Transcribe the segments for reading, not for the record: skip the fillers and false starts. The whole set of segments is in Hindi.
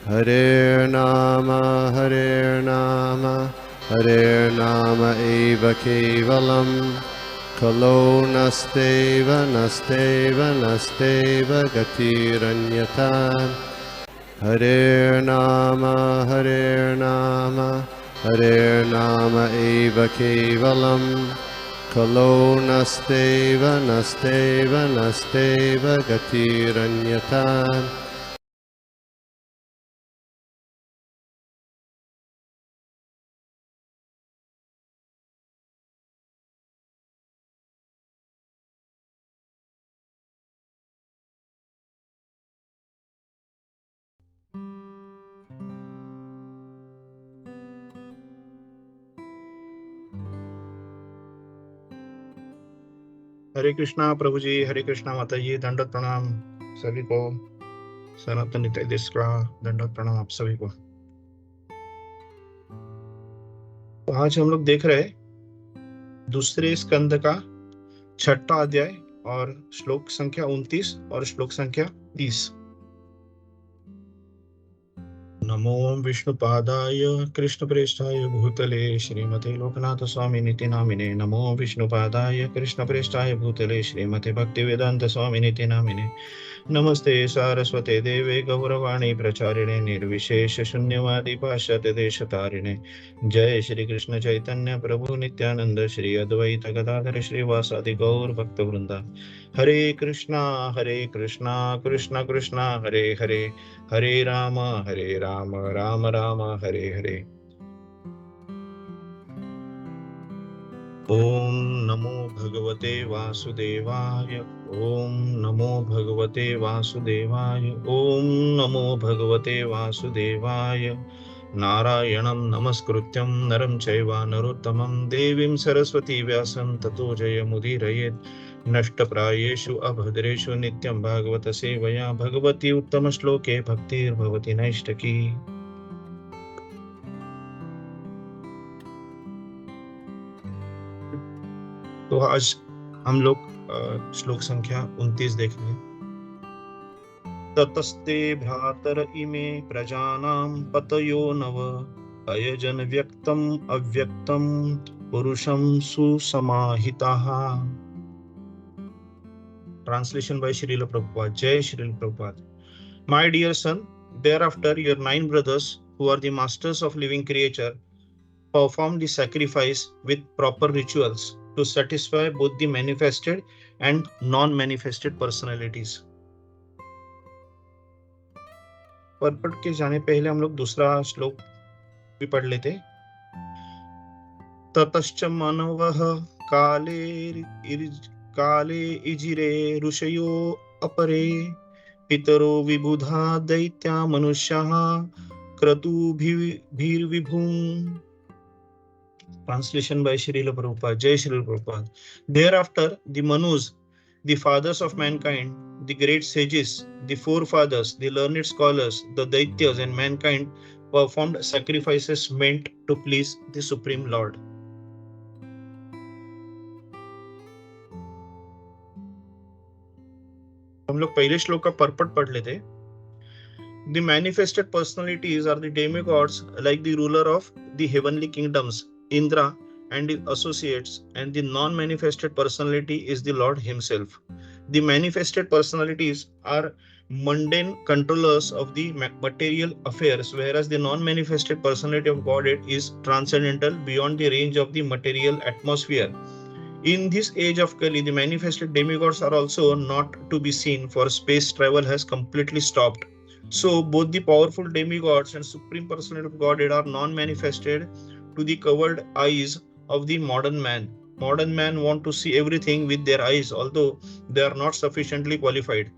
Hare Nama Hare Nama Eva Kevalam Kalo Nasteva Gatiranyata Hare Nama Hare Nama Eva Kevalam Kalo Nasteva Gatiranyata हरे कृष्णा प्रभु जी, हरे कृष्णा माता जी, दंडवत प्रणाम सभी को। सनातन नित्य देश का दंडवत प्रणाम आप सभी को। तो आज हम लोग देख रहे हैं दूसरे स्कंद का छठा अध्याय और श्लोक संख्या 29 और श्लोक संख्या 30। नमो विष्णुपादाय कृष्णप्रेष्ठाय भूतले श्रीमते लोकनाथ स्वामिनिति नामिने। नमो विष्णुपादाय कृष्णप्रेष्ठाय भूतले श्रीमते भक्तिवेदांत स्वामिनिति नामिने। नमस्ते सारस्वते देवे गौरवाणी प्रचारिणे निर्विशेष शून्यवादी पाश्चात्य देशतारिणे। जय श्री कृष्ण चैतन्य प्रभु नित्यानंद श्री अद्वैत गदाधर श्रीवासादि गौर भक्त वृंदा। हरे कृष्णा कृष्ण कृष्णा हरे हरे, हरे राम राम राम हरे हरे। ओम नमो भगवते वासुदेवाय। ओम नमो भगवते वासुदेवाय। ओम नमो भगवते वासुदेवाय। नारायणं नमस्कृत्यं नरं चैव नरोत्तमं देवीं सरस्वती व्यासं ततो जयमुदीरयेत्। नष्टप्रायेषु अभद्रेषु नित्यं भागवत सेवया भगवती उत्तम श्लोके भक्तिर्भवति नैष्टकी। तो आज हम लोग श्लोक संख्या 29 देख रहे हैं। ततस्ते भ्रातर इमे प्रजानां पतयो नव अयजन व्यक्तम अव्यक्तम पुरुषं सुसमाहिताः। Translation by Srila Prabhupada. Jai Srila Prabhupada. My dear son, thereafter your 9 brothers, who are the masters of living creature, perform the sacrifice with proper rituals to satisfy both the manifested and non-manifested personalities. पढ़ के जाने पहले हम लोग दूसरा श्लोक भी पढ़ लेते। ततश्च मनवः काले इजिरे ऋषयो अपरे पितरो विबुधा दैत्या मनुष्याः क्रतुभिर्विभुम्। Translation by Srila Prabhupada. Jai Srila Prabhupada. Thereafter, the Manus, the fathers of mankind, the great sages, the forefathers, the learned scholars, the Daityas and mankind performed sacrifices meant to please the Supreme Lord. हम लोग पहले श्लोक का परपट पढ़ लेते। The manifested personalities are the demigods like the ruler of the heavenly kingdoms, Indra and his associates, and the non-manifested personality is the Lord himself. The manifested personalities are mundane controllers of the material affairs, whereas the non-manifested personality of Godhead is transcendental beyond the range of the material atmosphere. In this age of Kali, the manifested demigods are also not to be seen, for space travel has completely stopped. So both the powerful demigods and supreme personality of Godhead are non-manifested to the covered eyes of the modern man. Modern man want to see everything with their eyes, although they are not sufficiently qualified.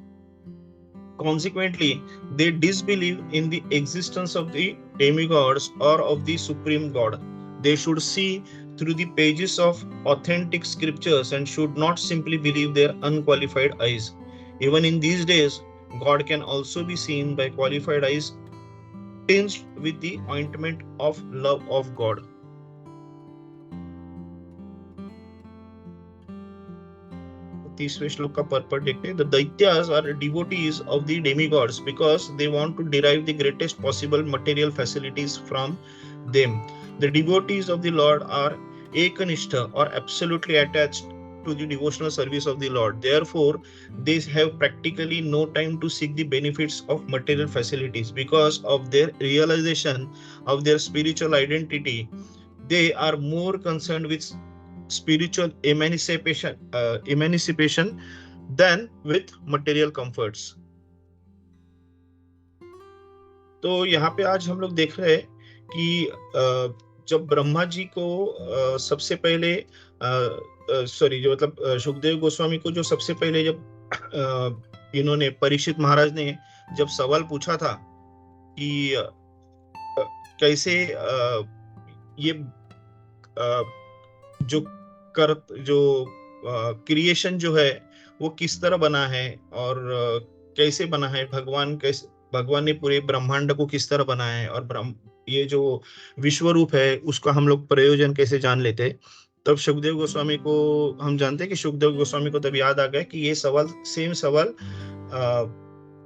Consequently, they disbelieve in the existence of the demigods or of the supreme God. They should see through the pages of authentic scriptures and should not simply believe their unqualified eyes. Even in these days, God can also be seen by qualified eyes tinged with the ointment of love of God. 30वें श्लोक का पर्पट देखते हैं. The daityas are devotees of the demigods because they want to derive the greatest possible material facilities from them. The devotees of the Lord are एकनिष्ठ or absolutely attached to the devotional service of the Lord. Therefore, they have practically no time to seek the benefits of material facilities because of their realization of their spiritual identity. They are more concerned with spiritual emancipation than with material comforts. तो यहाँ पे आज हम लोग देख रहे हैं कि जब ब्रह्मा जी को सबसे पहले जो मतलब सुखदेव गोस्वामी को जो सबसे पहले जब इन्होंने परीक्षित महाराज ने जब सवाल पूछा था कि कैसे ये जो क्रिएशन जो है वो किस तरह बना है और कैसे बना है, भगवान ने पूरे ब्रह्मांड को किस तरह बनाया है और ये जो विश्व रूप है उसका हम लोग प्रयोजन कैसे जान लेते. तब सुखदेव गोस्वामी को हम जानते हैं कि सुखदेव गोस्वामी को तब याद आ गया कि ये सेम सवाल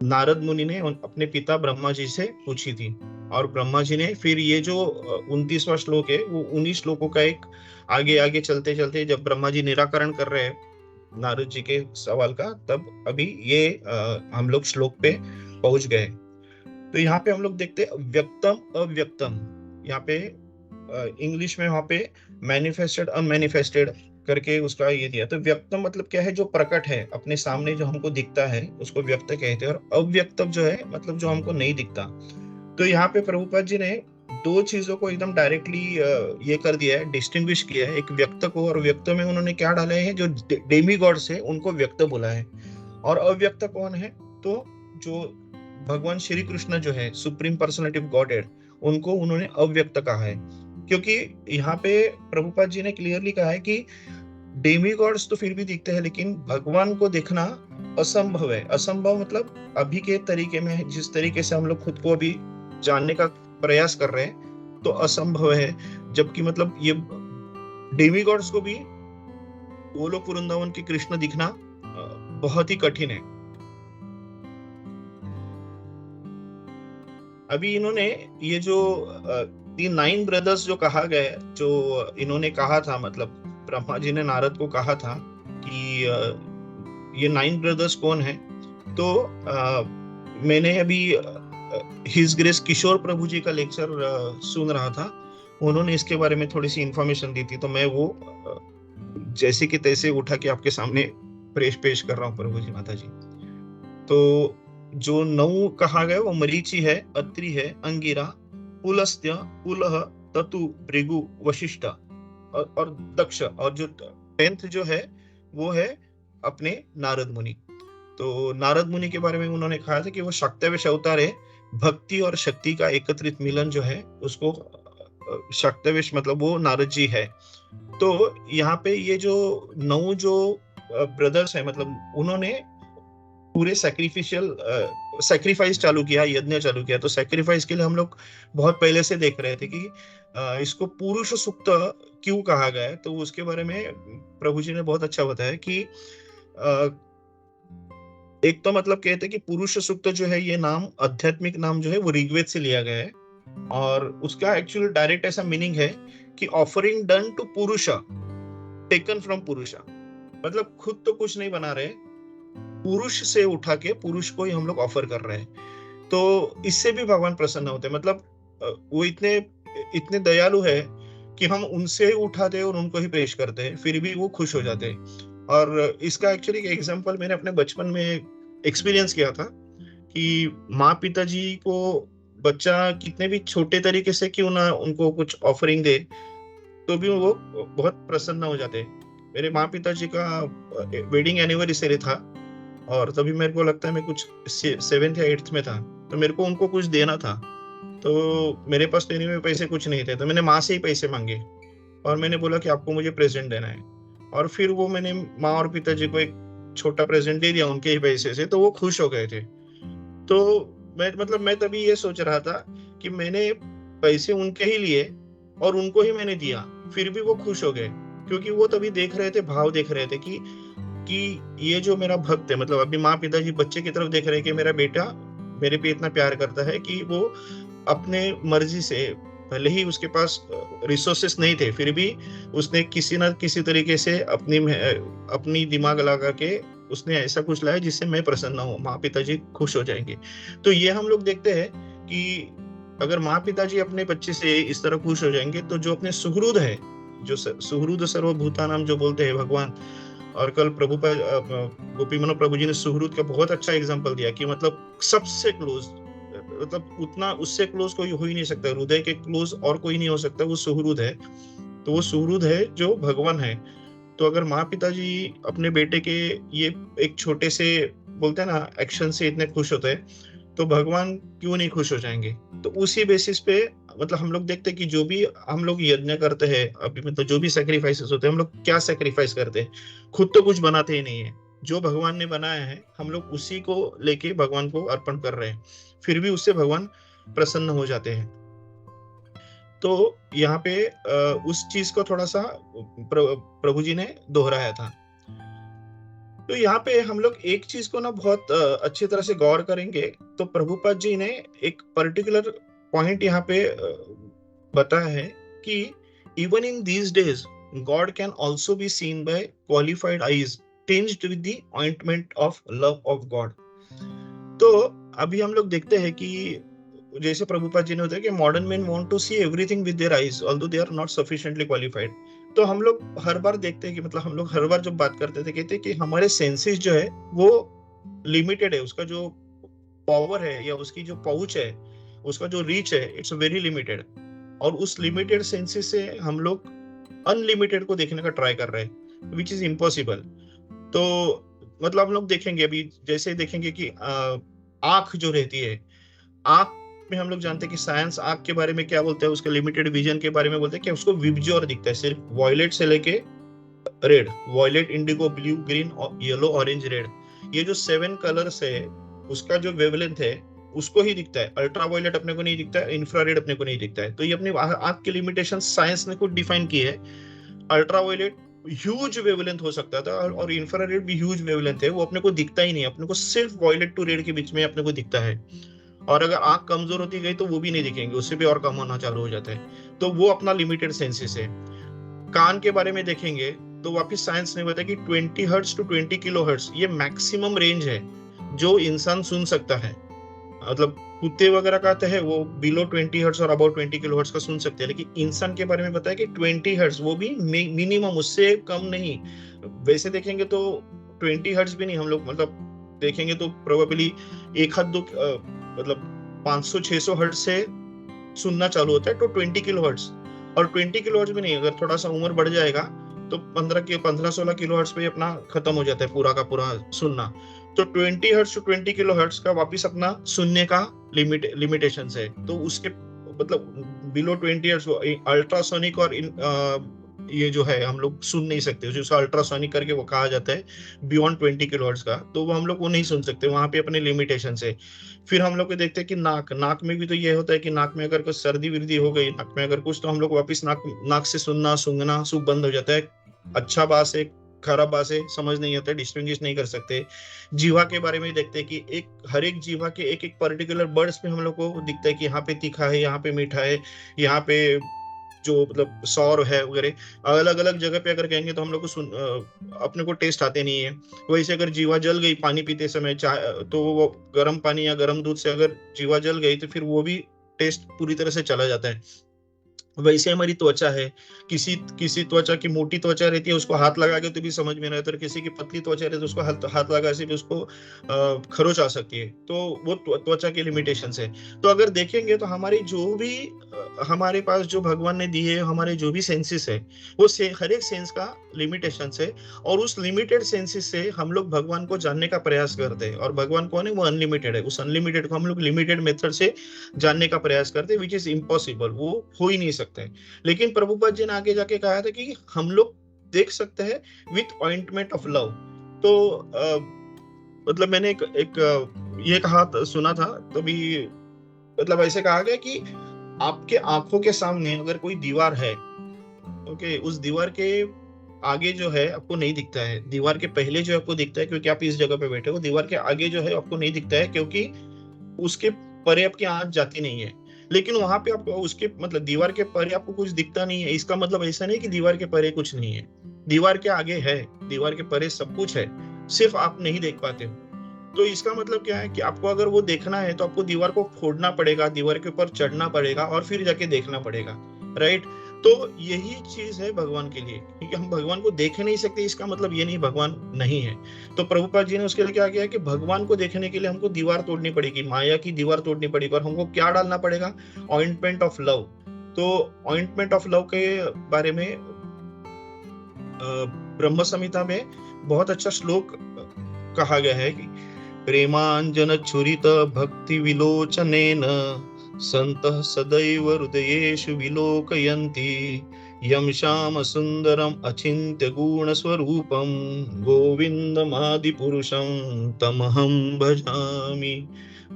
नारद मुनि ने अपने पिता ब्रह्मा जी से पूछी थी. और ब्रह्मा जी ने फिर ये जो 29वां श्लोक है वो 19 श्लोकों का एक आगे चलते चलते जब ब्रह्मा जी निराकरण कर रहे हैं नारद जी के सवाल का, तब अभी ये हम लोग श्लोक पे पहुंच गए. तो यहाँ पे हम लोग देखते हैं व्यक्तम अव्यक्तम. यहाँ पे इंग्लिश में वहां पे मैनिफेस्टेड अनमैनिफेस्टेड करके उसका ये दिया. तो व्यक्तम मतलब क्या है, जो प्रकट है अपने सामने जो हमको दिखता है उसको व्यक्त कहते हैं. और अव्यक्तम जो है मतलब जो हमको नहीं दिखता. तो यहाँ पे प्रभुपाद जी ने दो चीजों को एकदम डायरेक्टली ये कर दिया है, डिस्टिंग्विश किया है. एक व्यक्त को, और व्यक्त में उन्होंने क्या डाले हैं, जो डेमी गॉड्स है उनको व्यक्त बोला है. और अव्यक्त कौन है, तो जो भगवान श्री कृष्ण जो है सुप्रीम पर्सनालिटी ऑफ गॉडहेड, उनको उन्होंने अव्यक्त कहा है. क्योंकि यहाँ पे प्रभुपाद जी ने क्लियरली कहा है कि डेमी गॉड्स तो फिर भी दिखते हैं लेकिन भगवान को देखना असंभव है. असंभव मतलब अभी के तरीके में जिस तरीके से हम लोग खुद को अभी जानने का प्रयास कर रहे हैं तो असंभव है. जबकि मतलब ये डेमी गॉड्स को भी गोलोक वृंदावन के कृष्ण दिखना बहुत ही कठिन है. अभी इन्होंने ये जो दी 9 ब्रदर्स जो कहा गया, जो इन्होंने कहा था, मतलब ब्रह्मा जी ने नारद को कहा था कि ये 9 ब्रदर्स कौन है. तो मैंने अभी हिज ग्रेस किशोर प्रभु जी का लेक्चर सुन रहा था, उन्होंने इसके बारे में थोड़ी सी इंफॉर्मेशन दी थी. तो मैं वो जैसे कि तैसे उठा के आपके सामने पेश कर रहा हूँ प्रभु जी, माता जी. तो जो 9 कहा गया वो मरीचि है, अत्रि है, अंगिरा, पुलस्त्य, पुलह, ततु, भृगु, वशिष्ठ और दक्ष. और जो 10th जो है वो है अपने नारद मुनि. तो नारद मुनि के बारे में उन्होंने कहा था कि वो शक्तवेश अवतार है. भक्ति और शक्ति का एकत्रित मिलन जो है उसको शक्तवेश मतलब वो नारद जी है. तो यहाँ पे ये जो 9 जो ब्रदर्स है मतलब उन्होंने पूरे सैक्रिफाइस चालू किया, यज्ञ चालू किया. तो सैक्रिफाइस के लिए हम लोग बहुत पहले से देख रहे थे कि इसको पुरुष सूक्त क्यों कहा गया है. तो उसके बारे में प्रभु जी ने बहुत अच्छा बताया कि एक तो मतलब कहते हैं कि पुरुष सूक्त जो है ये नाम, आध्यात्मिक नाम जो है वो ऋग्वेद से लिया गया है. और उसका एक्चुअली डायरेक्ट ऐसा मीनिंग है कि ऑफरिंग डन टू पुरुष टेकन फ्रॉम पुरुष. मतलब खुद तो कुछ नहीं बना रहे, पुरुष से उठा के पुरुष को ही हम लोग ऑफर कर रहे हैं. तो इससे भी भगवान प्रसन्न होते हैं. मतलब वो इतने दयालु है कि हम उनसे ही उठाते हैं और उनको ही पेश करते हैं, फिर भी वो खुश हो जाते हैं. और इसका एक्चुअली एक एग्जांपल मैंने अपने बचपन में एक्सपीरियंस किया था कि माँ पिताजी को बच्चा कितने भी छोटे तरीके से क्यों ना उनको कुछ ऑफरिंग दे तो भी वो बहुत प्रसन्न हो जाते हैं. मेरे माँ पिताजी का वेडिंग एनिवर्सरी था और तभी मेरे को लगता है मैं कुछ 7th या 8th में था. तो मेरे को उनको कुछ देना था. तो मेरे पास देने में पैसे कुछ नहीं थे, तो मैंने माँ से ही पैसे मांगे और मैंने बोला कि आपको मुझे प्रेजेंट देना है. और फिर वो मैंने माँ और पिताजी को एक छोटा प्रेजेंट दे दिया उनके ही पैसे से. तो वो खुश हो गए थे. तो मैं तभी ये सोच रहा था कि मैंने पैसे उनके ही लिए और उनको ही मैंने दिया, फिर भी वो खुश हो गए. क्योंकि वो तभी देख रहे थे, भाव देख रहे थे कि कि ये जो मेरा भक्त है, मतलब अभी माँ पिताजी बच्चे की तरफ देख रहे हैं कि मेरा बेटा मेरे पे इतना प्यार करता है कि वो अपने मर्जी से, भले ही उसके पास रिसोर्सेस नहीं थे, फिर भी उसने किसी ना किसी तरीके से अपनी दिमाग लगा के उसने ऐसा कुछ लाया जिससे मैं प्रसन्न हूँ, माँ पिताजी खुश हो जाएंगे। तो ये हम लोग देखते हैं कि अगर माँ पिताजी अपने बच्चे से इस तरह खुश हो जाएंगे, तो जो अपने सुहृद है, जो सुहृद सर्वभूतानाम जो बोलते हैं भगवान, और कल गोपी मनोहर प्रभु जी ने सुहृद का बहुत अच्छा एग्जांपल दिया कि मतलब सबसे क्लोज, मतलब उतना उससे क्लोज कोई हो ही नहीं सकता, हृदय के क्लोज और कोई नहीं हो सकता, वो सुहृद है। तो वो सुहृद है जो भगवान है। तो अगर माँ पिताजी अपने बेटे के ये एक छोटे से, बोलते हैं ना, एक्शन से इतने खुश होते हैं, तो भगवान क्यों नहीं खुश हो जाएंगे। तो उसी बेसिस पे मतलब हम लोग देखते हैं कि जो भी हम लोग यज्ञ करते हैं अभी, मतलब जो भी सेक्रीफाइसेस होते हैं, हम लोग क्या सेक्रीफाइस करते हैं, खुद तो कुछ बनाते ही नहीं है, जो भगवान ने बनाया है हम लोग उसी को लेके भगवान को अर्पण कर रहे हैं, फिर भी उससे भगवान प्रसन्न हो जाते हैं। तो यहाँ पे उस चीज को थोड़ा सा प्रभु जी ने दोहराया था। तो यहाँ पे हम लोग एक चीज को ना बहुत अच्छी तरह से गौर करेंगे, तो प्रभुपाद जी ने एक पर्टिकुलर पॉइंट यहाँ पे बताया है कि even in these days God can also be seen bye qualified eyes tinged with the ointment of love of God। तो अभी हम लोग देखते हैं कि जैसे प्रभुपाद जी ने होता है कि modern man want to see everything with their eyes although they are not sufficiently qualified. तो हम लोग हर बार देखते हैं कि मतलब हम लोग हर बार जब बात करते थे कहते हैं कि हमारे सेंसेस जो है वो लिमिटेड है, उसका जो पावर है या उसकी जो पहुंच है, उसका जो रीच है, इट्स वेरी लिमिटेड। और उस लिमिटेड सेंसेस से हम लोग अनलिमिटेड को देखने का ट्राई कर रहे हैं, विच इज इम्पॉसिबल। तो मतलब हम लोग देखेंगे अभी, जैसे देखेंगे कि आंख जो रहती है, आंख में हम लोग जानते हैं कि साइंस आंख के बारे में क्या बोलता है, उसके लिमिटेड विजन के बारे में बोलते हैं कि उसको विबज्योर दिखता है, सिर्फ वॉयलेट से लेके red, violet, indigo, blue, green, yellow, orange, red, ये जो 7 कलर्स है उसका जो वेवलेंथ है उसको ही दिखता है। अल्ट्रा वायलेट अपने को नहीं दिखता है, इंफ्रारेड अपने को नहीं दिखता है। तो ये अपनी आंख की लिमिटेशन साइंस ने खुद डिफाइन की है। अल्ट्रा वायलेट ह्यूज वेवलेंथ हो सकता था और इंफ्रारेड भी ह्यूज वेवलेंथ है, वो अपने को दिखता ही नहीं, अपने को सिर्फ वॉयलेट टू रेड के बीच में अपने को दिखता है। और अगर आंख कमजोर होती गई तो वो भी नहीं दिखेंगे, उससे भी और कम होना चालू हो जाता है। तो वो अपना लिमिटेड सेंसेस है। कान के बारे में देखेंगे तो वापिस साइंस ने बताया कि 20 हर्ट्ज टू 20 किलो हर्ट्ज ये मैक्सिमम रेंज है जो इंसान सुन सकता है। मतलब कुत्ते वगैरह कहते हैं वो बिलो 20 हर्ट्ज और अबाउट 20 किलो हर्ट्ज का सुन सकते हैं, लेकिन इंसान के बारे में बताया कि 20 हर्ट्ज, वो भी मिनिमम, उससे कम नहीं। वैसे देखेंगे तो 20 हर्ट्ज भी नहीं, हम लोग मतलब देखेंगे तो प्रोबेबली एक हाथ दो मतलब 500-600 हर्ट्ज से सुनना चालू होता है, तो 20 किलो हर्ट्ज। और 20 किलो हर्ट्ज भी नहीं, अगर थोड़ा सा उम्र बढ़ जाएगा तो 15-16 किलो हर्ट्ज पे अपना खत्म हो जाता है पूरा का पूरा सुनना। तो 20 हर्ट्ज टू 20 किलो हर्ट्ज का वापिस अपना सुनने का लिमिटेशन है। तो उसके मतलब बिलो 20 हर्ट्ज अल्ट्रासोनिक और ये जो है हम लोग सुन नहीं सकते, जिसको अल्ट्रासोनिक करके वो कहा जाता है बियॉन्ड 20 किलो हर्ट्ज का, तो वो हम लोग वो नहीं सुन सकते, वहां पे अपने लिमिटेशन है। फिर हम लोग को देखते हैं कि नाक में भी तो ये होता है कि नाक में अगर कुछ सर्दी विर्दी हो गई, नाक में अगर कुछ, तो हम लोग वापिस नाक से सुनना सूंघना सब बंद हो जाता है। अच्छा बात है, खराब बात है, समझ नहीं आता, डिस्टिंग्विश नहीं कर सकते। जीवा के बारे में देखते हैं कि एक हर एक जीवा के एक एक पर्टिकुलर बर्ड्स में हम लोग को दिखता है कि यहाँ पे तीखा है, यहाँ पे मीठा है, यहाँ पे जो मतलब सौर है वगैरह, अलग अलग जगह पे अगर कहेंगे तो हम लोग को अपने को टेस्ट आते नहीं है। वैसे अगर जीवा जल गई पानी पीते समय, चाय, तो वो गर्म पानी या गर्म दूध से अगर जीवा जल गई तो फिर वो भी टेस्ट पूरी तरह से चला जाता है। वैसे हमारी त्वचा है, किसी त्वचा की मोटी त्वचा रहती है, उसको हाथ लगा के तो भी समझ में नहीं आता, और किसी की पतली त्वचा रहती है उसको हाथ लगा से भी उसको खरोच आ सकती है। तो वो त्वचा की लिमिटेशंस है। तो अगर देखेंगे तो हमारी जो भी हमारे पास जो भगवान ने दी है, हमारे जो भी सेंसेस है, वो हर एक सेंस का लिमिटेशंस है। और उस लिमिटेड सेंसेस से हम लोग भगवान को जानने का प्रयास करते हैं, और भगवान कौन है, वो अनलिमिटेड है। उस अनलिमिटेड को हम लोग लिमिटेड मेथड से जानने का प्रयास करते हैं, विच इज इम्पॉसिबल, वो हो ही नहीं सकता है। लेकिन प्रभुपाद जी ने आगे जाके कहा था कि हम लोग देख सकते हैं विथ ऑइंटमेंट ऑफ लव। तो मतलब मैंने ये कहा सुना था तभी, मतलब ऐसे कहा गया कि आपके आंखों के सामने अगर कोई दीवार है, ओके, उस दीवार के आगे जो है आपको नहीं दिखता है, दीवार के पहले जो आपको दिखता है क्योंकि आप इस जगह पे बैठे हो, दीवार के आगे जो है आपको नहीं दिखता है क्योंकि उसके परे आपकी आंख जाती नहीं है। लेकिन वहां पे आपको उसके मतलब दीवार के परे आपको कुछ दिखता नहीं है, इसका मतलब ऐसा नहीं कि दीवार के परे कुछ नहीं है, दीवार के आगे है, दीवार के परे सब कुछ है, सिर्फ आप नहीं देख पाते हो। तो इसका मतलब क्या है कि आपको अगर वो देखना है तो आपको दीवार को फोड़ना पड़ेगा, दीवार के ऊपर चढ़ना पड़ेगा और फिर जाके देखना पड़ेगा, राइट। तो यही चीज है भगवान के लिए, क्योंकि हम भगवान को देख नहीं सकते, इसका मतलब ये नहीं भगवान नहीं है। तो प्रभुपाद जी ने उसके लिए क्या किया कि भगवान को देखने के लिए हमको दीवार तोड़नी पड़ेगी, माया की दीवार तोड़नी पड़ेगी, और हमको क्या डालना पड़ेगा, ऑइंटमेंट ऑफ लव। तो ऑइंटमेंट ऑफ लव के बारे में ब्रह्म संहिता में बहुत अच्छा श्लोक कहा गया है कि प्रेमांजन छुरित भक्ति विलोचनेन संतः सदैव हृदयेषु विलोकयन्ति यं श्याम सुंदरम अचिन्त्य गुण स्वरूपम गोविंदमादि पुरुषं तमहं भजामि।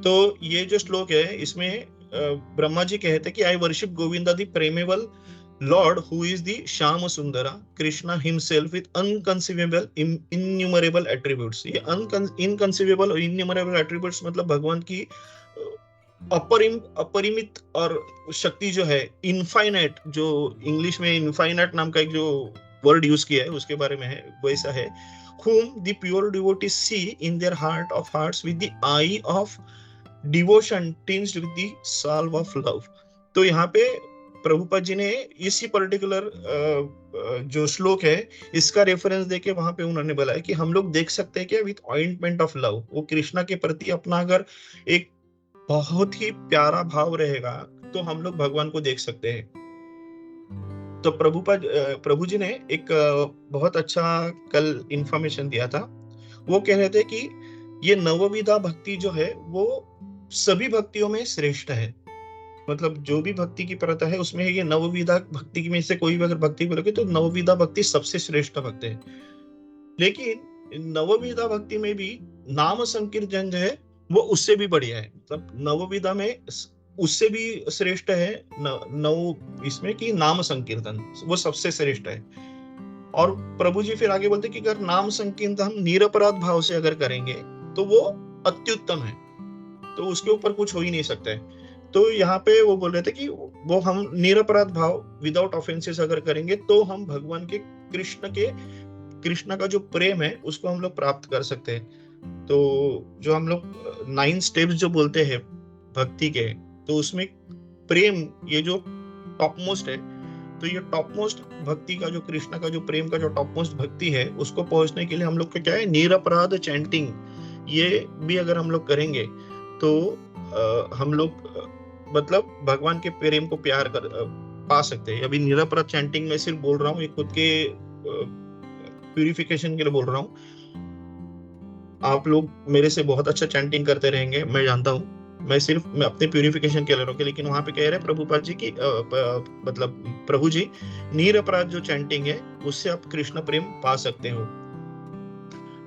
तो ये जो श्लोक है इसमें ब्रह्मा जी कहते कि I worship Govinda the primeval Lord, who is the Shama Sundara, Krishna himself with unconceivable, innumerable attributes. ये inconceivable और innumerable attributes मतलब भगवान की अपरिमित और शक्ति जो है, इनफाइनाइट, जो इंग्लिश में इनफाइनाइट नाम का एक जो वर्ड यूज किया है उसके बारे में है, वैसा है। Whom the pure devotees see in their heart of hearts with the eye of devotion tinged with the salve of love. तो यहाँ पे प्रभुपाद जी ने इसी पर्टिकुलर जो श्लोक है इसका रेफरेंस देके वहां पे उन्होंने बोला है कि हम लोग देख सकते हैं कि विथ ऑइंटमेंट ऑफ लव, वो कृष्णा के प्रति अपना अगर एक बहुत ही प्यारा भाव रहेगा तो हम लोग भगवान को देख सकते हैं। तो प्रभु जी ने एक बहुत अच्छा कल इंफॉर्मेशन दिया था। वो कह रहे थे कि ये नवविधा भक्ति जो है वो सभी भक्तियों में श्रेष्ठ है, मतलब जो भी भक्ति की प्रथा है उसमें ये नवविधा भक्ति में से कोई भी अगर भक्ति बोलोगे तो नवविधा भक्ति सबसे श्रेष्ठ भक्ति है। लेकिन नवविधा भक्ति में भी नाम संकीर्तन जो है वो उससे भी बढ़िया है, मतलब नवविधा में उससे भी श्रेष्ठ है नव इसमें कि नाम संकीर्तन वो सबसे श्रेष्ठ है। और प्रभु जी फिर आगे बोलते कि अगर नाम संकीर्तन हम निरपराध भाव से अगर करेंगे तो वो अत्युत्तम है, तो उसके ऊपर कुछ हो ही नहीं सकता है। तो यहाँ पे वो बोल रहे थे कि वो हम निरपराध भाव विदाउट ऑफेंसेस अगर करेंगे तो हम भगवान के कृष्ण का जो प्रेम है उसको हम लोग प्राप्त कर सकते हैं। तो जो हम लोग 9 स्टेप्स जो बोलते हैं भक्ति के, तो उसमें प्रेम ये जो टॉप मोस्ट है, तो ये टॉप मोस्ट भक्ति का जो कृष्ण का जो प्रेम का जो टॉप मोस्ट भक्ति है उसको पहुंचने के लिए हम लोग का क्या है, निरपराध चैंटिंग, ये भी अगर हम लोग करेंगे तो हम लोग मतलब भगवान के प्रेम को प्यार कर पा सकते हैं। अभी निरपराध चैंटिंग में सिर्फ बोल रहा हूँ, ये खुद के प्यूरिफिकेशन के लिए बोल रहा हूँ। आप लोग मेरे से बहुत अच्छा चैंटिंग करते रहेंगे मैं जानता हूँ, मैं अपने प्यूरिफिकेशन के लिए रहा हूँ। लेकिन वहां पे कह रहे हैं प्रभुपाद जी की मतलब प्रभु जी, निरपराध जो चैंटिंग है उससे आप कृष्ण प्रेम पा सकते हो।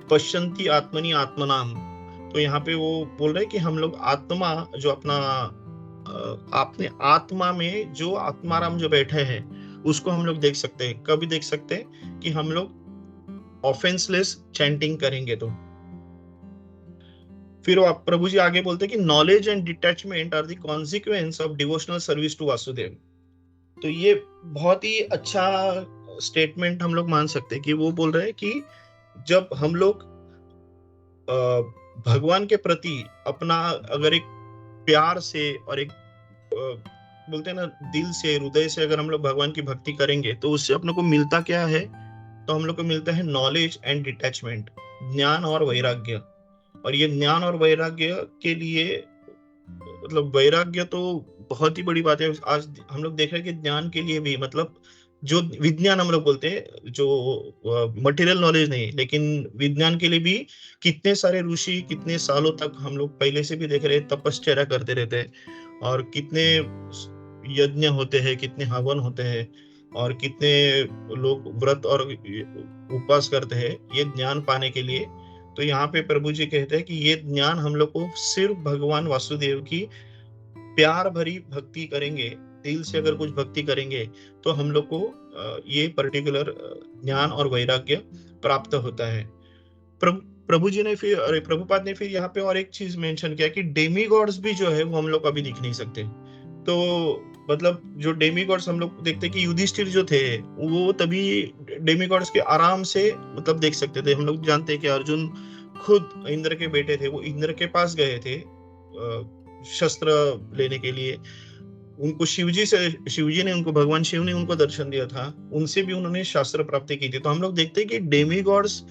पश्यंती आत्मनि आत्मनाम, तो यहाँ पे वो बोल रहे हैं कि हम लोग आत्मा जो अपना अपने आत्मा में जो आत्माराम जो बैठे हैं उसको हम लोग देख सकते हैं। कभी देख सकते हैं कि हम लोग ऑफेंसलेस चैंटिंग करेंगे तो। फिर वो प्रभु जी आगे बोलते हैं कि knowledge and detachment are the consequence of devotional service to Vasudeva. तो ये बहुत ही अच्छा स्टेटमेंट हम लोग मान सकते हैं कि वो बोल रहे हैं कि जब हम लोग भगवान के प्रति अपना अगर एक प्यार से और एक बोलते हैं ना दिल से हृदय से अगर हम लोग भगवान की भक्ति करेंगे तो उससे अपने को मिलता क्या है, तो हम लोग को मिलता है नॉलेज एंड डिटैचमेंट, ज्ञान और वैराग्य। और ये ज्ञान और वैराग्य के लिए मतलब वैराग्य तो बहुत ही बड़ी बात है। आज हम लोग देख रहे हैं कि ज्ञान के लिए भी मतलब जो विज्ञान हम लोग बोलते हैं, जो मटेरियल नॉलेज नहीं, लेकिन विज्ञान के लिए भी कितने सारे ऋषि कितने सालों तक हम लोग पहले से भी देख रहे हैं तपश्चर्या करते रहते हैं, और कितने यज्ञ होते हैं, कितने हवन होते हैं, और कितने लोग व्रत और उपवास करते हैं ये ज्ञान पाने के लिए। तो यहाँ पे प्रभु जी कहते हैं कि ये ज्ञान हम लोग को सिर्फ भगवान वासुदेव की प्यार भरी भक्ति करेंगे, दिल से अगर कुछ भक्ति करेंगे तो हम लोग को ये पर्टिकुलर ज्ञान और वैराग्य प्राप्त होता है। प्रभु जी ने फिर, अरे प्रभुपाद ने फिर यहाँ पे और एक चीज मेंशन किया कि डेमी गॉड्स भी जो है वो हम लोग कभी दिख नहीं सकते। तो मतलब जो डेमी गॉड्स हम लोग देखते हैं कि युधिष्ठिर जो थे वो तभी डेमी गॉड्स के आराम से मतलब देख सकते थे। हम लोग जानते हैं कि अर्जुन खुद इंद्र के बेटे थे, वो इंद्र के पास गए थे शस्त्र लेने के लिए। उनको शिवजी ने उनको, भगवान शिव ने उनको दर्शन दिया था, उनसे भी उन्होंने शास्त्र प्राप्ति की थी। तो हम लोग देखते हैं कि डेमी गॉड्स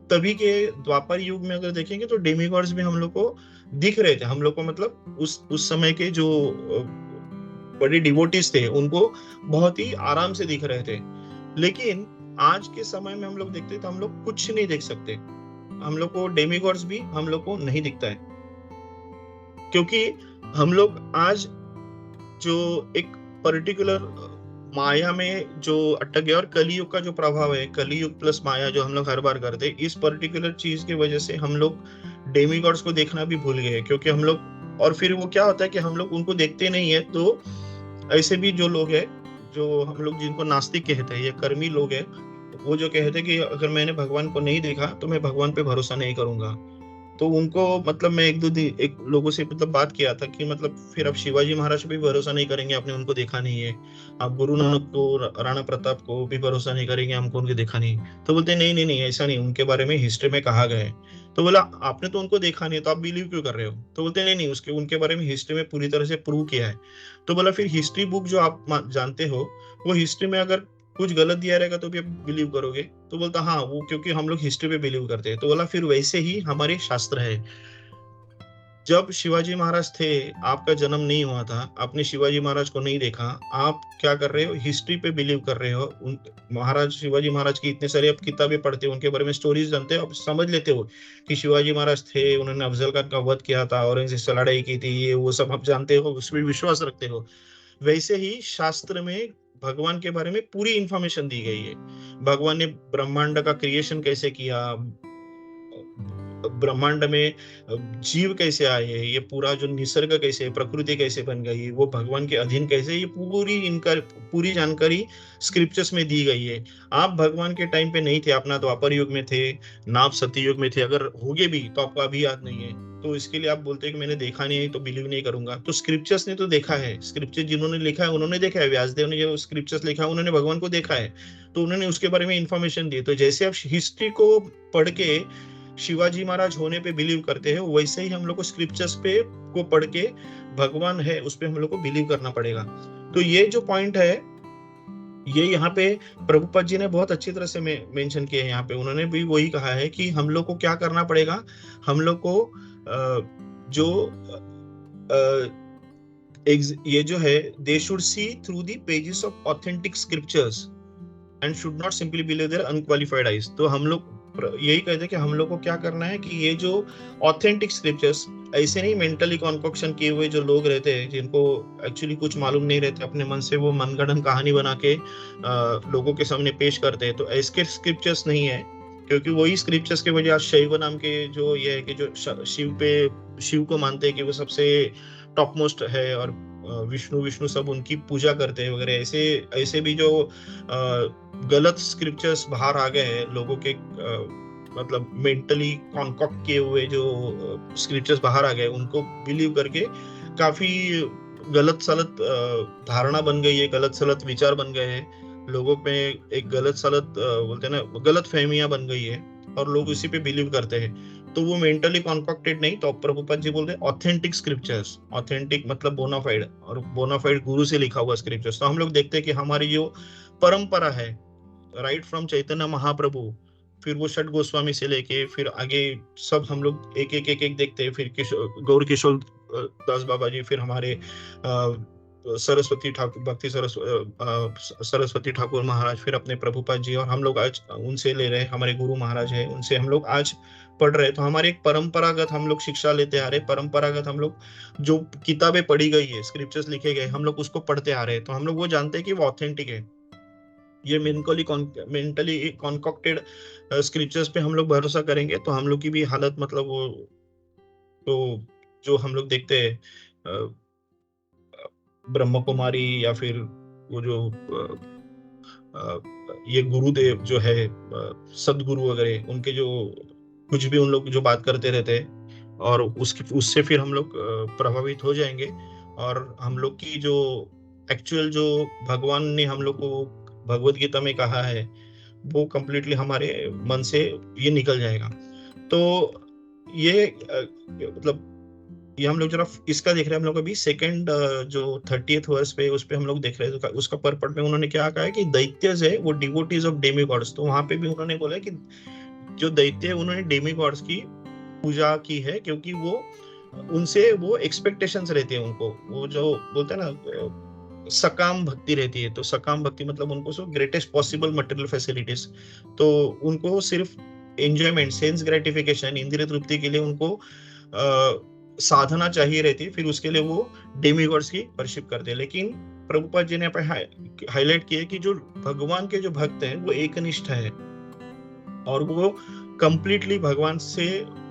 तभी के द्वापर युग में अगर देखेंगे तो डेमी गॉड्स भी हम लोग को दिख रहे थे। हम लोग को मतलब उस समय के जो बड़े डिवोटीज थे उनको बहुत ही आराम से दिख रहे थे। लेकिन आज के समय में हम लोग देखते हैं तो हम लोग कुछ नहीं देख सकते। हम लोग को डेमी गॉड्स भी हम लोग को नहीं दिखता है, क्योंकि हम लोग आज जो एक पर्टिकुलर माया में जो अटक गया, और कलियुग का जो प्रभाव है, कलियुग प्लस माया जो हम लोग हर बार करते हैं, इस पर्टिकुलर चीज की वजह से हम लोग डेमी गॉड्स को देखना भी भूल गए। क्योंकि हम लोग, और फिर वो क्या होता है कि हम लोग उनको देखते नहीं है। तो ऐसे भी जो लोग हैं, जो हम लोग जिनको नास्तिक कहते हैं, ये कर्मी लोग हैं, वो जो कहते हैं कि अगर मैंने भगवान को नहीं देखा तो मैं भगवान पे भरोसा नहीं करूंगा। तो उनको मतलब मैं एक लोगों से मतलब बात किया था कि मतलब फिर आप शिवाजी महाराज पे भी भरोसा नहीं करेंगे, आपने उनको देखा नहीं है। आप गुरु नानक को, राणा प्रताप को भी भरोसा नहीं करेंगे, हमको उनको देखा नहीं। तो बोलते नहीं नहीं नहीं, ऐसा नहीं, उनके बारे में हिस्ट्री में कहा गया है। तो बोला आपने तो उनको देखा नहीं, तो आप बिलीव क्यों कर रहे हो? तो बोलते नहीं नहीं, उसके उनके बारे में हिस्ट्री में पूरी तरह से प्रूव किया है। तो बोला फिर हिस्ट्री बुक जो आप जानते हो, वो हिस्ट्री में अगर कुछ गलत दिया रहेगा तो भी आप बिलीव करोगे? तो बोलता हाँ, वो क्योंकि हम लोग हिस्ट्री पे बिलीव करते हैं। तो बोला फिर वैसे ही हमारे शास्त्र है। जब शिवाजी महाराज थे, आपका जन्म नहीं हुआ था, आपने शिवाजी महाराज को नहीं देखा, आप क्या कर रहे हो? हिस्ट्री पे बिलीव कर रहे हो। महाराज शिवाजी महाराज की इतने सारी आप किताबें पढ़ते हो, उनके बारे में स्टोरीज जानते हो, आप समझ लेते हो कि शिवाजी महाराज थे, उन्होंने अफजल खान का वध किया था, औरंगजेब से लड़ाई की थी, ये वो सब आप जानते हो, उसमें विश्वास रखते हो। वैसे ही शास्त्र में भगवान के बारे में पूरी इंफॉर्मेशन दी गई है। भगवान ने ब्रह्मांड का क्रिएशन कैसे किया, ब्रह्मांड में जीव कैसे आए, ये पूरा जो निसर्ग कैसे, प्रकृति कैसे बन गई, वो भगवान के अधीन कैसे, ये पूरी जानकारी स्क्रिप्चर्स में दी गई है। आप भगवान के टाइम पे नहीं थे, अपना द्वापर युग में थे, ना आप सत्य युग में थे, अगर होगे भी तो आपको अभी याद नहीं है। तो इसके लिए आप बोलते हैं कि मैंने देखा नहीं है तो बिलीव नहीं करूंगा। तो स्क्रिप्चर्स ने तो देखा है, स्क्रिप्चर जिन्होंने लिखा है उन्होंने देखा है। व्यासदेव ने जो स्क्रिप्चर्स लिखा है उन्होंने भगवान को देखा है, तो उन्होंने उसके बारे में इंफॉर्मेशन दी। तो जैसे आप हिस्ट्री को पढ़ के शिवाजी महाराज होने पे बिलीव करते हैं, वैसे ही हम लोग को स्क्रिप्चर्स पे को पढ़ के भगवान है उस पे हम लोग को बिलीव करना पड़ेगा। तो ये जो पॉइंट है, ये यहाँ पे प्रभुपद जी ने बहुत अच्छी तरह से मेंशन किया है। यहाँ पे उन्होंने भी वही कहा है कि हम लोग को क्या करना पड़ेगा। हम लोग को जो ये जो है, they should see through the pages of authentic scriptures and should not simply believe their unqualified eyes. तो हम लोग यही कहते हैं कि हम लोग को क्या करना है कि ये जो ऑथेंटिक स्क्रिप्चर्स, ऐसे नहीं मेंटली कॉन्कोक्शन किए हुए जो लोग रहते हैं, जिनको एक्चुअली कुछ मालूम नहीं रहते, अपने मन से वो मनगढ़ंत कहानी बना के लोगों के सामने पेश करते हैं, तो ऐसे स्क्रिप्चर्स नहीं है। क्योंकि वही स्क्रिप्चर्स के वजह शैव नाम के जो ये है कि जो शिव को मानते हैं कि वो सबसे टॉप मोस्ट है, और विष्णु सब उनकी पूजा करते हैं वगैरह, ऐसे ऐसे भी जो गलत स्क्रिप्चर्स बाहर आ गए हैं लोगों के, मतलब मेंटली कॉन्कॉक्ट किए हुए जो स्क्रिप्चर्स बाहर आ गए, उनको बिलीव करके काफी गलत सलत धारणा बन गई है, गलत सलत विचार बन गए हैं लोगों में, एक गलत सलत बोलते हैं ना, गलत फहमियां बन गई है, और लोग इसी पे बिलीव करते हैं। तो वो मेंटली कॉन्कॉक्टेड नहीं। तो प्रभुपाद जी बोलते हैं ऑथेंटिक स्क्रिप्चर्स, ऑथेंटिक मतलब बोनाफाइड, और बोनाफाइड गुरु से लिखा हुआ स्क्रिप्चर्स। तो हम लोग देखते हैं कि हमारी जो परंपरा है, राइट फ्रॉम चैतन्य महाप्रभु, फिर वो षट गोस्वामी से लेके फिर आगे सब हम लोग एक एक एक एक देखते हैं। फिर गौर किशोर दास बाबा जी, फिर हमारे सरस्वती ठाकुर, भक्ति सरस्वती ठाकुर महाराज, फिर अपने प्रभुपाद जी, और हम लोग आज उनसे ले रहे हैं, हमारे गुरु महाराज है, उनसे हम लोग आज पढ़ रहे हैं। तो हमारे एक परंपरागत हम लोग शिक्षा लेते आ रहे, परंपरागत हम लोग जो किताबें पढ़ी गई है, स्क्रिप्चर्स लिखे गए, हम लोग उसको पढ़ते आ रहे हैं। तो हम लोग वो जानते हैं कि वो ऑथेंटिक है। ये मेंटली कॉन्कॉक्टेड स्क्रिप्चर्स पे हम लोग भरोसा करेंगे तो हम लोग की भी हालत मतलब वो, तो जो हम लोग देखते हैं ब्रह्म कुमारी, या फिर वो जो ये गुरुदेव जो है, सदगुरु वगैरह, उनके जो कुछ भी उन लोग जो बात करते रहते हैं, और उससे फिर हम लोग प्रभावित हो जाएंगे, और हम लोग की जो एक्चुअल जो भगवान ने हम लोग को भगवत गीता में कहा है, वो कंप्लीटली हमारे मन से ये निकल जाएगा। तो ये मतलब ये हम लोग जरा इसका देख रहे हैं, हम लोग अभी सेकंड जो 30th वर्स पे उस पे हम लोग देख रहे हैं, तो उसका परपट में उन्होंने क्या कहा है कि दैत्य है वो डिवोटीज ऑफ डेमी गॉड्स। तो वहां पे भी उन्होंने बोला कि जो दैत्य है उन्होंने डेमी गॉड्स की पूजा की है, क्योंकि वो उनसे वो एक्सपेक्टेशंस रहती है उनको, वो जो बोलते हैं ना सकाम भक्ति रहती है। तो सकाम भक्ति मतलब उनको सो ग्रेटेस्ट पॉसिबल मटेरियल फैसिलिटीज, तो उनको सिर्फ एंजॉयमेंट, सेंस ग्रेटिफिकेशन, इंद्रिय तृप्ति के लिए उनको साधना चाहिए रहती है, फिर उसके लिए वो डेमीगॉड्स की वर्शिप करते हैं। लेकिन प्रभुपाद जी ने यहाँ पे हाईलाइट किया कि जो भगवान के जो भक्त हैं वो एकनिष्ठ है, और वो कंप्लीटली भगवान से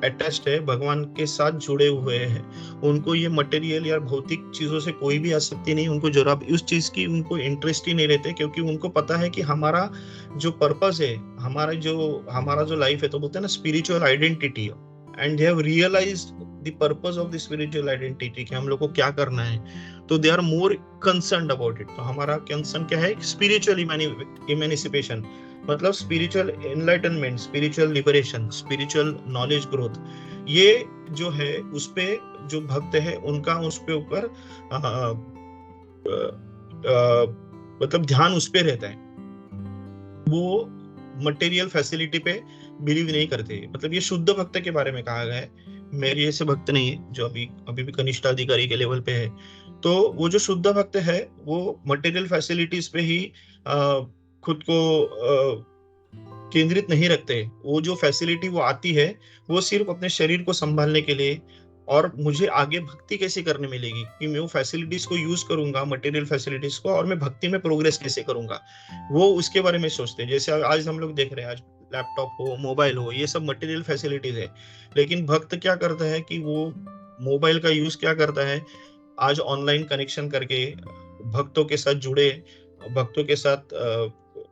अटैच्ड है, भगवान के साथ जुड़े हुए हैं। उनको ये मटेरियल या भौतिक चीजों से कोई भी आसक्ति नहीं, उनको जरा भी उस चीज की उनको इंटरेस्ट ही नहीं रहते, क्योंकि उनको पता है कि हमारा जो पर्पस है, हमारा जो लाइफ है, तो बोलते हैं ना spiritual identity, and they have realised the purpose of the spiritual identity, कि हम लोग को क्या करना है। तो they are more concern about it. तो हमारा कंसर्न क्या है? स्पिरिचुअल इमेनिसिपेशन, मतलब spiritual enlightenment, spiritual liberation, spiritual knowledge growth. ये जो है उस पे जो भक्त है उनका उस पे ऊपर मतलब ध्यान उस पे रहता है, वो मटेरियल फैसिलिटी पे बिलीव नहीं करते। मतलब ये शुद्ध भक्त के बारे में कहा गया है, मेरे ऐसे भक्त नहीं है जो अभी अभी भी कनिष्ठ अधिकारी के लेवल पे है। तो वो जो शुद्ध भक्त है वो मटेरियल फैसिलिटीज पे ही खुद को केंद्रित नहीं रखते। वो जो फैसिलिटी वो आती है वो सिर्फ अपने शरीर को संभालने के लिए, और मुझे आगे भक्ति कैसे करने मिलेगी, कि मैं वो फैसिलिटीज को यूज करूंगा, मटेरियल फैसिलिटीज को, और मैं भक्ति में प्रोग्रेस कैसे करूंगा, वो उसके बारे में सोचते हैं। जैसे आज हम लोग देख रहे हैं, आज लैपटॉप हो, मोबाइल हो, ये सब मटेरियल फैसिलिटीज है। लेकिन भक्त क्या करता है कि वो मोबाइल का यूज क्या करता है, आज ऑनलाइन कनेक्शन करके भक्तों के साथ जुड़े, भक्तों के साथ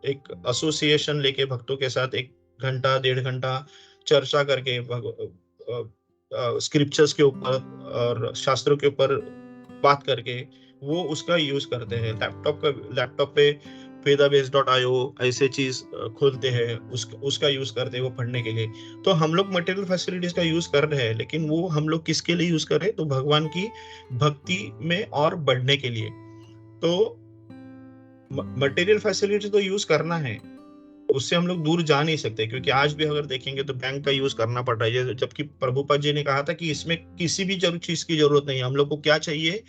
एक एसोसिएशन लेके, भक्तों के साथ 1 घंटा 1.5 घंटा चर्चा करके स्क्रिप्चर्स के ऊपर और शास्त्रों के ऊपर बात करके वो उसका यूज करते हैं। लैपटॉप पे vedabase.io ऐसे चीज खोलते हैं, उसका यूज करते हैं वो पढ़ने के लिए। तो हम लोग मटेरियल फैसिलिटीज का यूज कर रहे हैं, लेकिन वो हम लोग किसके लिए यूज कर रहे हैं? तो भगवान की भक्ति में और बढ़ने के लिए। तो मटेरियल फैसिलिटी तो यूज करना है, उससे हम लोग दूर जा नहीं सकते, क्योंकि आज भी अगर देखेंगे तो बैंक का यूज करना पड़ रहा है। जबकि प्रभुपाद जी ने कहा था कि इसमें किसी भी चीज की जरूरत नहीं है। हम लोग को क्या चाहिए?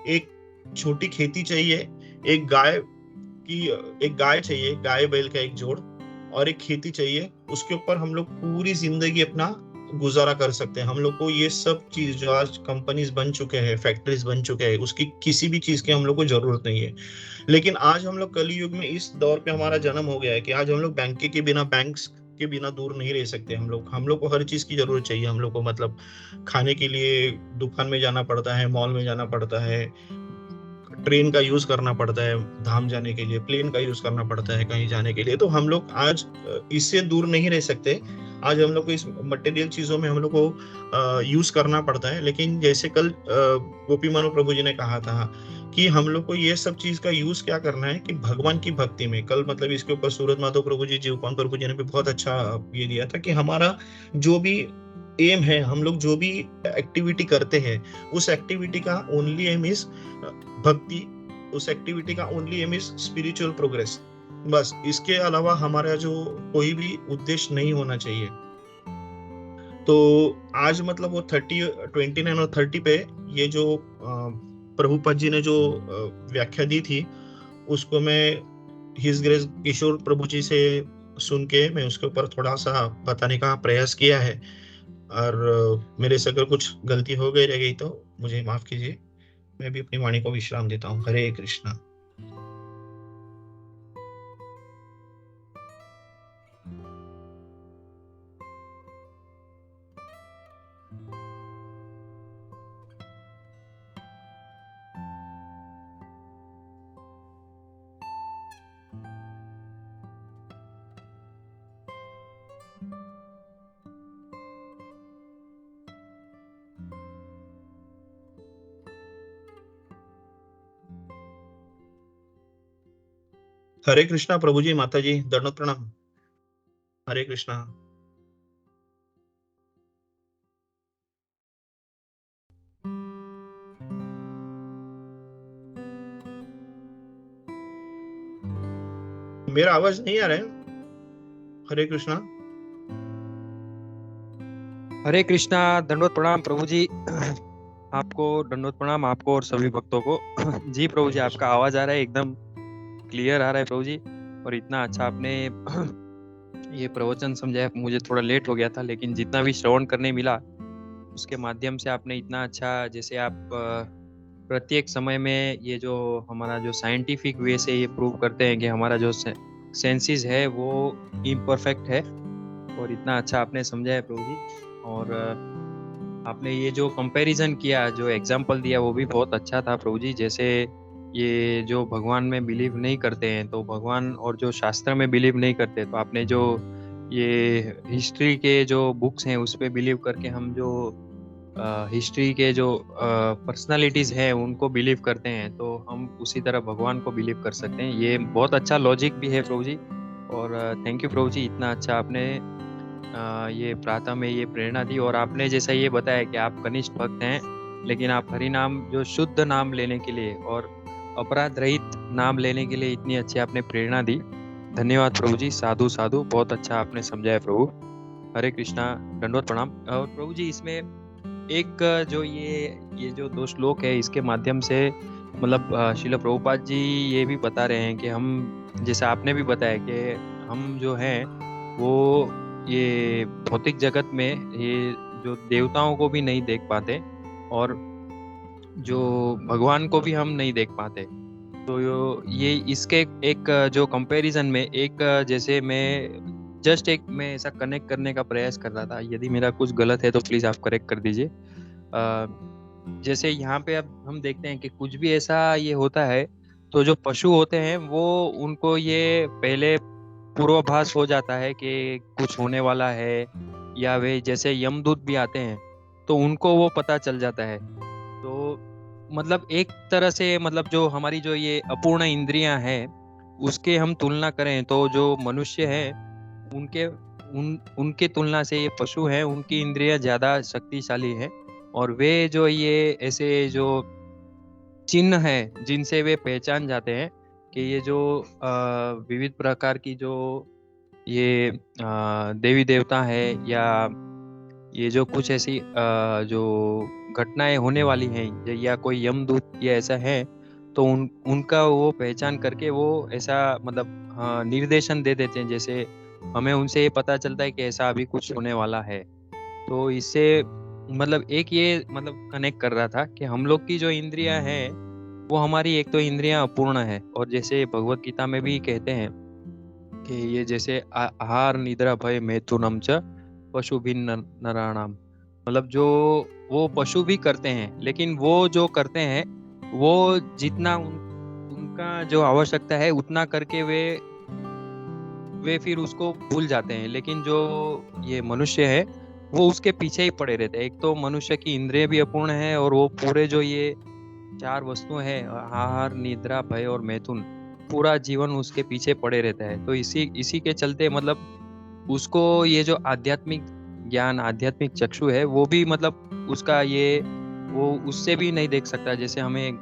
एक छोटी खेती चाहिए, एक गाय एक गाय चाहिए, गाय बैल का एक जोड़, और एक खेती चाहिए। उसके ऊपर हम लोग पूरी जिंदगी अपना गुजारा कर सकते हैं। हम लोग को ये सब चीज जो आज कंपनीज बन चुके हैं, फैक्ट्रीज बन चुके हैं, उसकी किसी भी चीज की हम लोग को जरूरत नहीं है। लेकिन आज हम लोग कलयुग में इस दौर पे हमारा जन्म हो गया है कि आज हम लोग बैंक्स के बिना दूर नहीं रह सकते। हम लोग को हर चीज की जरूरत चाहिए। हम लोग को मतलब खाने के लिए दुकान में जाना पड़ता है, मॉल में जाना पड़ता है, ट्रेन का यूज करना पड़ता है धाम जाने के लिए, प्लेन का यूज करना पड़ता है कहीं जाने के लिए। तो हम लोग आज इससे दूर नहीं रह सकते। आज हम लोग को इस मटेरियल चीजों में हम लोग को यूज करना पड़ता है। लेकिन जैसे कल गोपी मानो प्रभु जी ने कहा था कि हम लोग को ये सब चीज का यूज क्या करना है, कि भगवान की भक्ति में। कल मतलब इसके ऊपर सूरत माधव प्रभु जी, जीवपान प्रभु जी ने भी बहुत अच्छा ये दिया था कि हमारा जो भी एम है, हम लोग जो भी एक्टिविटी करते हैं, उस एक्टिविटी का ओनली एम इज भक्ति, उस एक्टिविटी का only aim is spiritual progress. बस इसके अलावा हमारा जो कोई भी उद्देश्य नहीं होना चाहिए। तो आज मतलब वो 29 और 30 पे ये जो प्रभुपद जी ने जो व्याख्या दी थी, उसको मैं हिज ग्रेस किशोर प्रभु जी से सुन के मैं उसके ऊपर थोड़ा सा बताने का प्रयास किया है। और मेरे से अगर कुछ गलती हो गई रह गई तो मुझे माफ कीजिए। मैं भी अपनी वाणी को विश्राम देता हूँ। हरे कृष्णा। हरे कृष्णा प्रभु जी, माता जी, दंडवत प्रणाम। हरे कृष्णा। मेरा आवाज नहीं आ रहा है? हरे कृष्णा। हरे कृष्णा। दंडवत प्रणाम प्रभु जी। आपको दंडवत प्रणाम, आपको और सभी भक्तों को। जी प्रभु जी, आपका आवाज आ रहा है, एकदम क्लियर आ रहा है प्रभु जी। और इतना अच्छा आपने ये प्रवचन समझाया। मुझे थोड़ा लेट हो गया था, लेकिन जितना भी श्रवण करने मिला उसके माध्यम से आपने इतना अच्छा, जैसे आप प्रत्येक समय में ये जो हमारा जो साइंटिफिक वे से ये प्रूव करते हैं कि हमारा जो सेंसेस है वो इम्परफेक्ट है, और इतना अच्छा आपने समझाया प्रभु जी। और आपने ये जो कंपैरिजन किया, जो एग्जाम्पल दिया, वो भी बहुत अच्छा था प्रभु जी। जैसे ये जो भगवान में बिलीव नहीं करते हैं तो भगवान, और जो शास्त्र में बिलीव नहीं करते तो आपने जो ये हिस्ट्री के जो बुक्स हैं उस पे बिलीव करके हम जो हिस्ट्री के जो पर्सनालिटीज हैं उनको बिलीव करते हैं, तो हम उसी तरह भगवान को बिलीव कर सकते हैं। ये बहुत अच्छा लॉजिक भी है प्रभु जी। और थैंक यू प्रभु जी, इतना अच्छा आपने ये प्रातः में ये प्रेरणा दी। और आपने जैसा ये बताया कि आप कनिष्ठ भक्त हैं, लेकिन आप हरि नाम, जो शुद्ध नाम लेने के लिए और अपराध रहित नाम लेने के लिए इतनी अच्छी आपने प्रेरणा दी। धन्यवाद प्रभु जी, साधु साधु, बहुत अच्छा आपने समझाया प्रभु। हरे कृष्णा, दंडवत प्रणाम। और प्रभु जी, इसमें एक जो ये जो 2 श्लोक है, इसके माध्यम से मतलब श्रील प्रभुपाद जी ये भी बता रहे हैं कि हम, जैसे आपने भी बताया कि हम जो हैं वो ये भौतिक जगत में ये जो देवताओं को भी नहीं देख पाते, और जो भगवान को भी हम नहीं देख पाते। तो ये इसके एक जो कंपैरिजन में एक, जैसे मैं जस्ट एक, मैं ऐसा कनेक्ट करने का प्रयास कर रहा था। यदि मेरा कुछ गलत है तो प्लीज आप करेक्ट कर दीजिए। जैसे यहाँ पे अब हम देखते हैं कि कुछ भी ऐसा ये होता है तो जो पशु होते हैं वो, उनको ये पहले पूर्वाभास हो जाता है कि कुछ होने वाला है, या वे जैसे यमदूत भी आते हैं तो उनको वो पता चल जाता है। तो मतलब एक तरह से, मतलब जो हमारी जो ये अपूर्ण इंद्रियां हैं उसके हम तुलना करें तो जो मनुष्य है उनके उनके तुलना से ये पशु हैं, उनकी इंद्रियां ज्यादा शक्तिशाली हैं। और वे जो ये ऐसे जो चिन्ह है जिनसे वे पहचान जाते हैं कि ये जो विविध प्रकार की जो ये देवी देवता है, या ये जो कुछ ऐसी जो घटनाएं होने वाली हैं, या कोई यमदूत या ऐसा है, तो उनका वो पहचान करके वो ऐसा मतलब निर्देशन दे देते हैं। जैसे हमें उनसे ये पता चलता है कि ऐसा अभी कुछ होने वाला है। तो इससे मतलब एक ये मतलब कनेक्ट कर रहा था कि हम लोग की जो इंद्रियां हैं वो हमारी एक तो इंद्रियां अपूर्ण है, और जैसे भगवत गीता में भी कहते हैं कि ये जैसे आहार निद्रा भय मैथुनम च पशु भिन्न नराणाम, मतलब जो वो पशु भी करते हैं, लेकिन वो जो करते हैं वो जितना उनका जो आवश्यकता है उतना करके वे फिर उसको भूल जाते हैं। लेकिन जो ये मनुष्य है वो उसके पीछे ही पड़े रहते हैं। एक तो मनुष्य की इंद्रिय भी अपूर्ण है, और वो पूरे जो ये 4 वस्तुएं हैं, आहार निद्रा भय और मैथुन, पूरा जीवन उसके पीछे पड़े रहता है। तो इसी इसी के चलते मतलब उसको ये जो आध्यात्मिक ज्ञान, आध्यात्मिक चक्षु है वो भी मतलब उसका ये, वो उससे भी नहीं देख सकता। जैसे हमें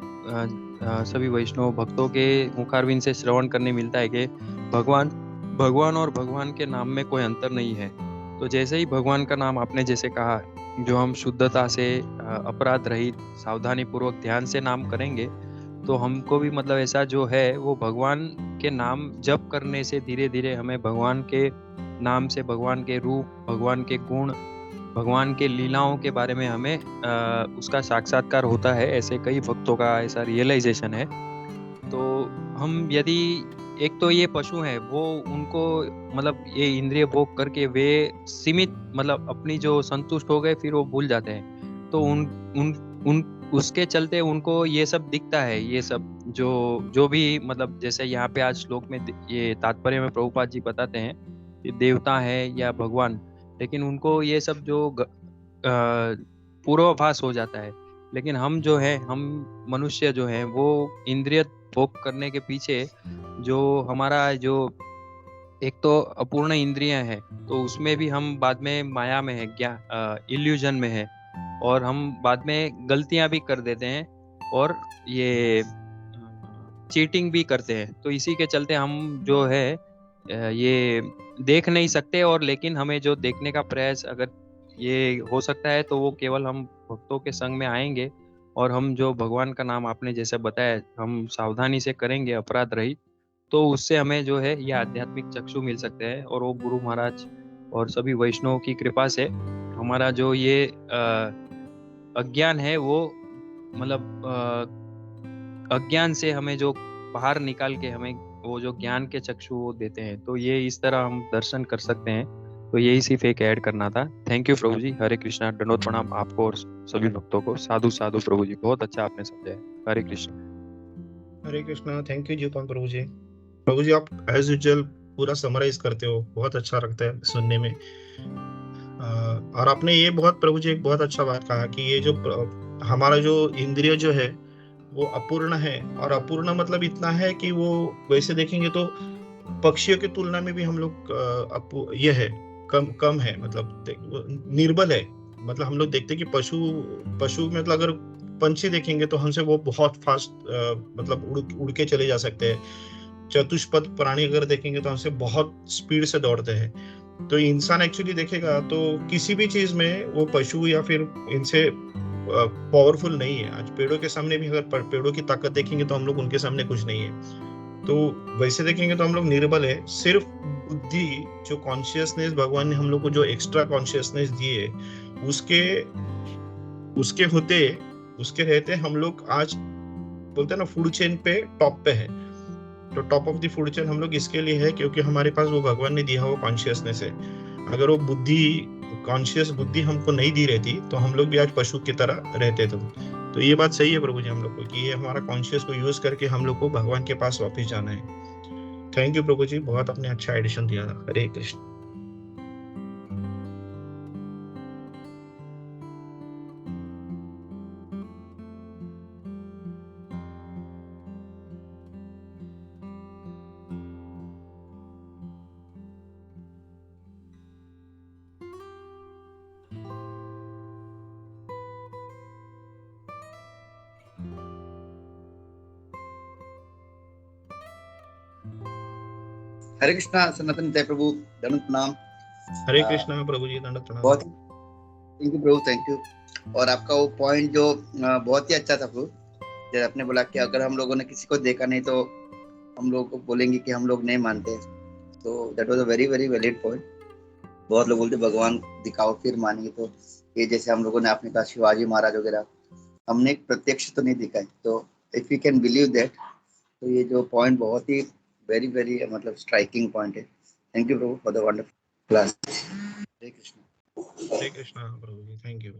सभी वैष्णव भक्तों के मुखारविंद से श्रवण करने मिलता है कि भगवान भगवान और भगवान के नाम में कोई अंतर नहीं है। तो जैसे ही भगवान का नाम आपने जैसे कहा, जो हम शुद्धता से अपराध रहित सावधानी पूर्वक ध्यान से नाम करेंगे, तो हमको भी मतलब ऐसा जो है वो भगवान के नाम जप करने से धीरे धीरे हमें भगवान के नाम से भगवान के रूप, भगवान के गुण, भगवान के लीलाओं के बारे में हमें उसका साक्षात्कार होता है। ऐसे कई भक्तों का ऐसा रियलाइजेशन है। तो हम यदि, एक तो ये पशु हैं वो, उनको मतलब ये इंद्रिय भोग करके वे सीमित, मतलब अपनी जो संतुष्ट हो गए फिर वो भूल जाते हैं। तो उन उन उन उसके चलते उनको ये सब दिखता है, ये सब जो जो भी मतलब जैसे यहाँ पे आज श्लोक में ये तात्पर्य में प्रभुपाद जी बताते हैं कि देवता है या भगवान, लेकिन उनको ये सब जो पूर्वाभास हो जाता है। लेकिन हम जो है, हम मनुष्य जो है वो इंद्रिय भोग करने के पीछे जो हमारा जो एक तो अपूर्ण इंद्रियां है, तो उसमें भी हम बाद में माया में है, क्या इल्यूजन में है, और हम बाद में गलतियां भी कर देते हैं और ये चीटिंग भी करते हैं। तो इसी के चलते हम जो है ये देख नहीं सकते, और लेकिन हमें जो देखने का प्रयास अगर ये हो सकता है तो वो केवल हम भक्तों के संग में आएंगे, और हम जो भगवान का नाम आपने जैसे बताया हम सावधानी से करेंगे अपराध रहित, तो उससे हमें जो है ये आध्यात्मिक चक्षु मिल सकते हैं। और वो गुरु महाराज और सभी वैष्णव की कृपा से हमारा जो ये अज्ञान है वो मतलब अज्ञान से हमें जो बाहर निकाल के हमें वो जो ज्ञान के चक्षु वो देते हैं, तो ये इस तरह हम दर्शन कर सकते हैं। तो यही सिर्फ एक ऐड करना था। थैंक यू प्रभु जी, हरे कृष्णा, दंडोत प्रणाम आपको और सभी भक्तों को। साधु साधु प्रभु जी, बहुत अच्छा आपने समझाया। हरे कृष्ण। हरे कृष्णा। थैंक यू जीपन प्रभु जी। प्रभु जी आप एज यूजुअल पूरा समराइज करते हो, बहुत अच्छा लगता है सुनने में। और आपने ये बहुत प्रभु जी एक बहुत अच्छा बात कहा कि ये जो हमारा जो इंद्रिय जो है वो अपूर्ण है, और अपूर्ण मतलब इतना है कि वो वैसे देखेंगे तो पक्षियों की तुलना में भी हम लोग ये है कम कम है, मतलब निर्बल है। मतलब हम लोग देखते हैं कि पशु पशु मतलब अगर पंछी देखेंगे तो हमसे वो बहुत फास्ट मतलब उड़ के चले जा सकते हैं। चतुष्पद प्राणी अगर देखेंगे तो हमसे बहुत स्पीड से दौड़ते हैं। तो इंसान एक्चुअली देखेगा तो किसी भी चीज में वो पशु या फिर इनसे पावरफुल नहीं है। आज पेड़ों के सामने भी अगर पेड़ों की ताकत देखेंगे तो हम लोग उनके सामने कुछ नहीं है। तो वैसे देखेंगे तो हम लोग निर्बल है। सिर्फ बुद्धि, जो कॉन्शियसनेस भगवान ने हम लोग को जो एक्स्ट्रा कॉन्शियसनेस दी है, उसके उसके होते उसके रहते हम लोग आज बोलते हैं ना फूड चेन पे टॉप पे है। तो top of the food chain हम लोग इसके लिए है क्योंकि हमारे पास वो भगवान ने दिया हुआ कॉन्शियसनेस है। अगर वो बुद्धि, कॉन्शियस बुद्धि हमको नहीं दी रहती तो हम लोग भी आज पशु की तरह रहते। तो ये बात सही है प्रभु जी हम लोग को कि ये हमारा कॉन्शियस को यूज करके हम लोग को भगवान के पास वापस जाना है। थैंक यू प्रभु जी, बहुत आपने अच्छा एडिशन दिया था। हरे कृष्ण। हरे कृष्णा सनातन जय प्रभु, दंड प्रणाम। हरे कृष्णा प्रभु जी, दंड प्रणाम। बहुत thank you Prabhu, thank you. और आपका वो पॉइंट जो बहुत ही अच्छा था प्रभु, जैसे आपने बोला कि अगर हम लोगों ने किसी को देखा नहीं तो हम लोग को बोलेंगे कि हम लोग नहीं मानते। तो that was a very very valid point. बहुत लोग बोलते भगवान दिखाओ फिर मानेंगे। तो ये जैसे हम लोगों ने आपने कहा शिवाजी महाराज वगैरह, हमने प्रत्यक्ष तो नहीं दिखा है। तो if you can believe that, तो ये जो पॉइंट बहुत ही वेरी वेरी मतलब स्ट्राइकिंग पॉइंट है। Thank you Prabhu for the wonderful class. Hare Krishna. Hare Krishna Prabhu ji, thank you.